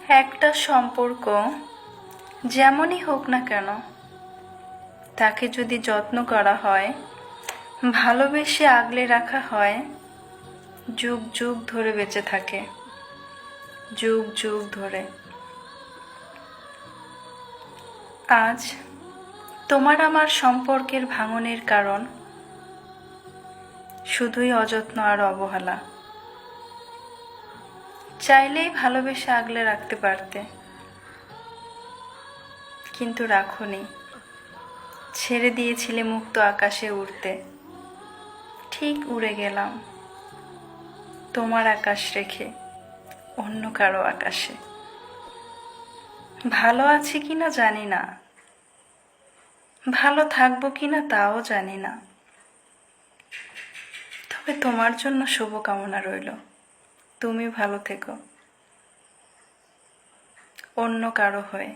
একটা সম্পর্ক যেমনই হোক না কেন, তাকে যদি যত্ন করা হয়, ভালোবেসে আগলে রাখা হয়, যুগ যুগ ধরে বেঁচে থাকে, যুগ যুগ ধরে। আজ তোমার আমার সম্পর্কের ভাঙনের কারণ শুধুই অযত্ন আর অবহেলা। চাইলেই ভালোবেসে আগলে রাখতে পারতে, কিন্তু রাখোনি। ছেড়ে দিয়েছিলে মুক্ত আকাশে উড়তে। ঠিক উড়ে গেলাম তোমার আকাশ রেখে অন্য কারো আকাশে। ভালো আছি কিনা জানি না, ভালো থাকবো কিনা তাও জানি না, তবে তোমার জন্য শুভকামনা রইল। তুমি ভালো থেকো অন্য কারো হয়ে।